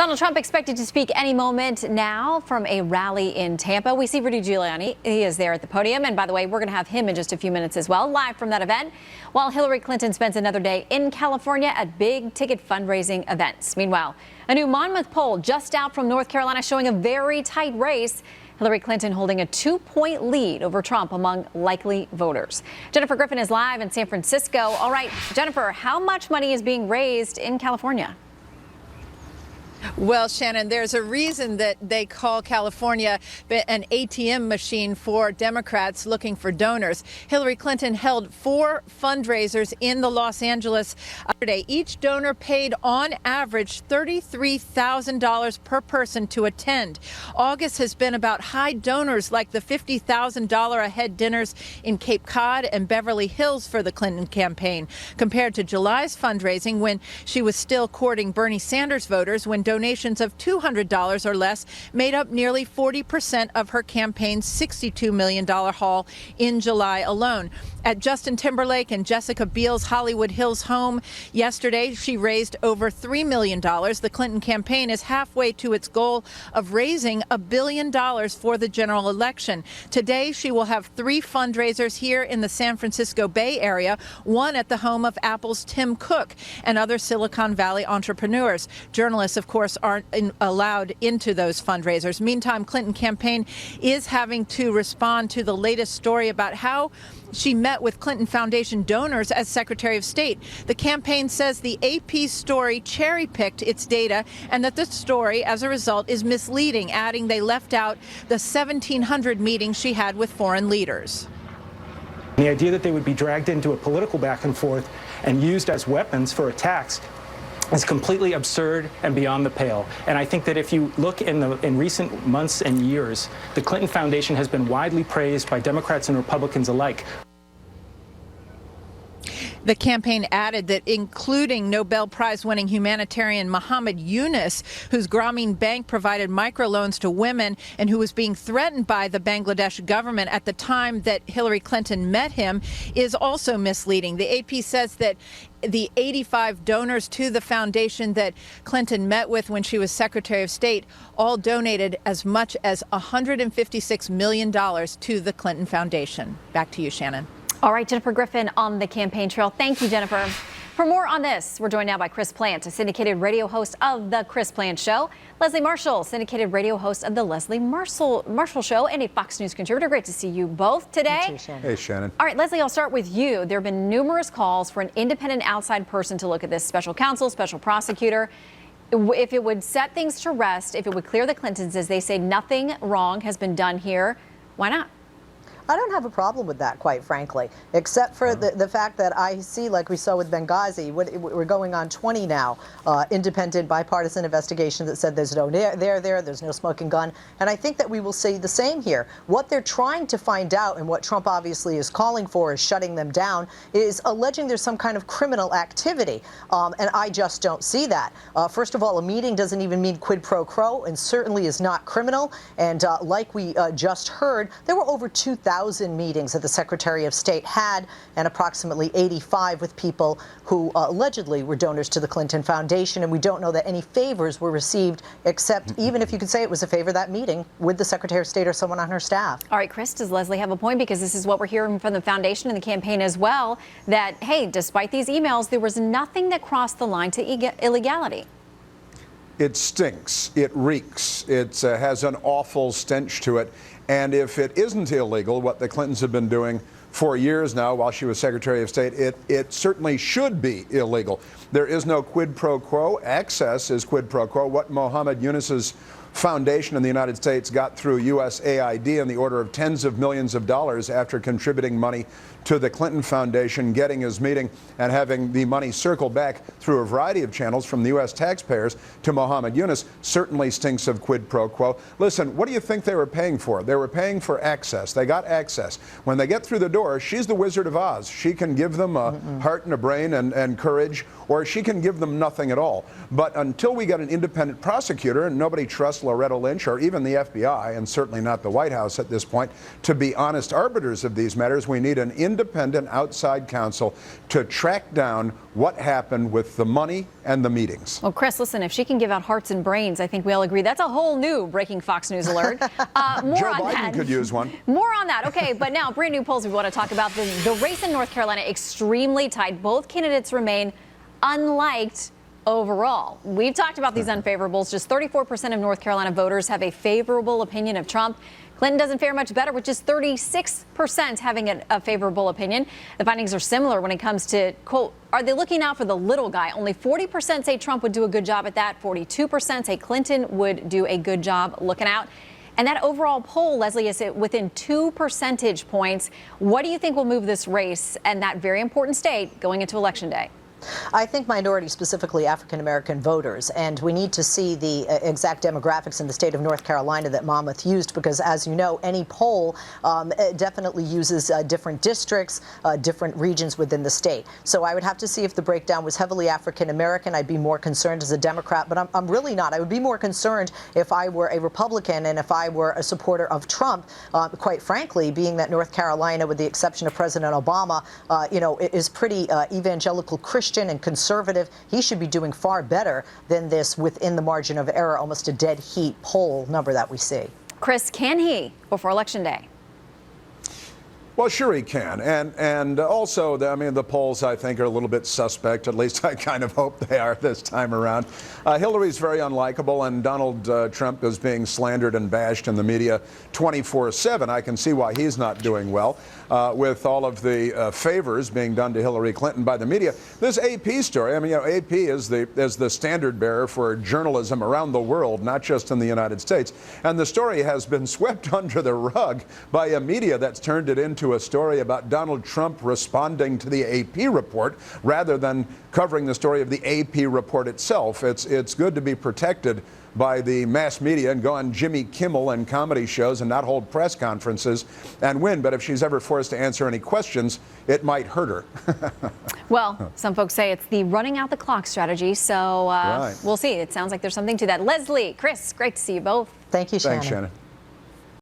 Donald Trump expected to speak any moment now from a rally in Tampa. We see Rudy Giuliani. He is there at the podium. And by the way, we're going to have him in just a few minutes as well, live from that event, while Hillary Clinton spends another day in California at big ticket fundraising events. Meanwhile, a new Monmouth poll just out from North Carolina showing a very tight race. Hillary Clinton holding a 2-point lead over Trump among likely voters. Jennifer Griffin is live in San Francisco. All right, Jennifer, how much money is being raised in California? Well, Shannon, there's a reason that they call California an ATM machine for Democrats looking for donors. Hillary Clinton held 4 fundraisers in the Los Angeles today. Each donor paid on average $33,000 per person to attend. August has been about high donors like the $50,000 a head dinners in Cape Cod and Beverly Hills for the Clinton campaign, compared to July's fundraising when she was still courting Bernie Sanders voters, when donations of $200 or less made up nearly 40% of her campaign's $62 million haul in July alone. At Justin Timberlake and Jessica Biel's Hollywood Hills home yesterday, she raised over $3 million. The Clinton campaign is halfway to its goal of raising $1 billion for the general election. Today, she will have 3 fundraisers here in the San Francisco Bay Area, one at the home of Apple's Tim Cook and other Silicon Valley entrepreneurs. Journalists, of course, aren't allowed into those fundraisers. Meantime, Clinton campaign is having to respond to the latest story about how she met with Clinton Foundation donors as Secretary of State. The campaign says the AP story cherry-picked its data and that the story, as a result, is misleading, adding they left out the 1,700 meetings she had with foreign leaders. The idea that they would be dragged into a political back and forth and used as weapons for attacks is completely absurd and beyond the pale. And I think that if you look in recent months and years, the Clinton Foundation has been widely praised by Democrats and Republicans alike. The campaign added that including Nobel Prize-winning humanitarian Muhammad Yunus, whose Grameen Bank provided microloans to women and who was being threatened by the Bangladesh government at the time that Hillary Clinton met him, is also misleading. The AP says that the 85 donors to the foundation that Clinton met with when she was Secretary of State all donated as much as $156 million to the Clinton Foundation. Back to you, Shannon. All right, Jennifer Griffin on the campaign trail. Thank you, Jennifer. For more on this, we're joined now by Chris Plante, a syndicated radio host of The Chris Plante Show. Leaslie Marshall, syndicated radio host of The Leaslie Marshall Show, and a Fox News contributor. Great to see you both today. You too, Shannon. Hey, Shannon. All right, Leaslie, I'll start with you. There have been numerous calls for an independent outside person to look at this, special counsel, special prosecutor. If it would set things to rest, if it would clear the Clintons, as they say nothing wrong has been done here, why not? I don't have a problem with that, quite frankly, except for the fact that I see, like we saw with Benghazi, we're going on 20 now, independent bipartisan investigation that said there's no there's no smoking gun. And I think that we will see the same here. What they're trying to find out, and what Trump obviously is calling for, is shutting them down, is alleging there's some kind of criminal activity. And I just don't see that. First of all, a meeting doesn't even mean quid pro quo, and certainly is not criminal. And like we just heard, there were over 2,000 meetings that the Secretary of State had, and approximately 85 with people who allegedly were donors to the Clinton Foundation. And we don't know that any favors were received, except even if you could say it was a favor, that meeting with the Secretary of State or someone on her staff. All right, Chris, does Leaslie have a point? Because this is what we're hearing from the foundation and the campaign as well, that, hey, despite these emails, there was nothing that crossed the line to illegality. It stinks. It reeks. It has an awful stench to it. And if it isn't illegal, what the Clintons have been doing for years now while she was Secretary of State, it certainly should be illegal. There is no quid pro quo. Access is quid pro quo. What Muhammad Yunus's foundation in the United States got through USAID in the order of tens of millions of dollars after contributing money to the Clinton Foundation, getting his meeting and having the money circle back through a variety of channels from the U.S. taxpayers to Muhammad Yunus certainly stinks of quid pro quo. Listen, what do you think they were paying for? They were paying for access. They got access. When they get through the door, she's the Wizard of Oz. She can give them a heart and a brain and courage, or she can give them nothing at all. But until we get an independent prosecutor, and nobody trusts House, Loretta Lynch, or even the FBI, and certainly not the White House at this point, to be honest arbiters of these matters. We need an independent outside counsel to track down what happened with the money and the meetings. Well, Chris, listen, if she can give out hearts and brains, I think we all agree that's a whole new breaking Fox News alert. More Joe on Biden that. could use one. More on that. Okay, but now brand new polls we want to talk about. The race in North Carolina extremely tight. Both candidates remain unliked overall. We've talked about these unfavorables. Just 34% of North Carolina voters have a favorable opinion of Trump. Clinton doesn't fare much better, with just 36% having a favorable opinion. The findings are similar when it comes to, quote, are they looking out for the little guy? Only 40% say Trump would do a good job at that. 42% say Clinton would do a good job looking out. And that overall poll, Leaslie, is within 2 percentage points. What do you think will move this race and that very important state going into Election Day? I think minorities, specifically African-American voters, and we need to see the exact demographics in the state of North Carolina that Monmouth used, because, as you know, any poll definitely uses different districts, different regions within the state. So I would have to see if the breakdown was heavily African-American. I'd be more concerned as a Democrat, but I'm really not. I would be more concerned if I were a Republican and if I were a supporter of Trump, quite frankly, being that North Carolina, with the exception of President Obama, is pretty evangelical Christian and conservative. He should be doing far better than this within the margin of error, almost a dead heat poll number that we see. Chris, can he before Election Day? Well, sure he can. And also, the polls, I think, are a little bit suspect. At least I kind of hope they are this time around. Hillary's very unlikable, and Donald Trump is being slandered and bashed in the media 24/7. I can see why he's not doing well with all of the favors being done to Hillary Clinton by the media. This AP story, AP is the standard bearer for journalism around the world, not just in the United States. And the story has been swept under the rug by a media that's turned it into a story about Donald Trump responding to the AP report rather than covering the story of the AP report itself. It's good to be protected by the mass media and go on Jimmy Kimmel and comedy shows and not hold press conferences and win. But if she's ever forced to answer any questions, it might hurt her. Well, some folks say it's the running out the clock strategy. So Right. We'll see. It sounds like there's something to that. Leaslie, Chris, great to see you both. Thank you, Shannon. Thanks, Shannon.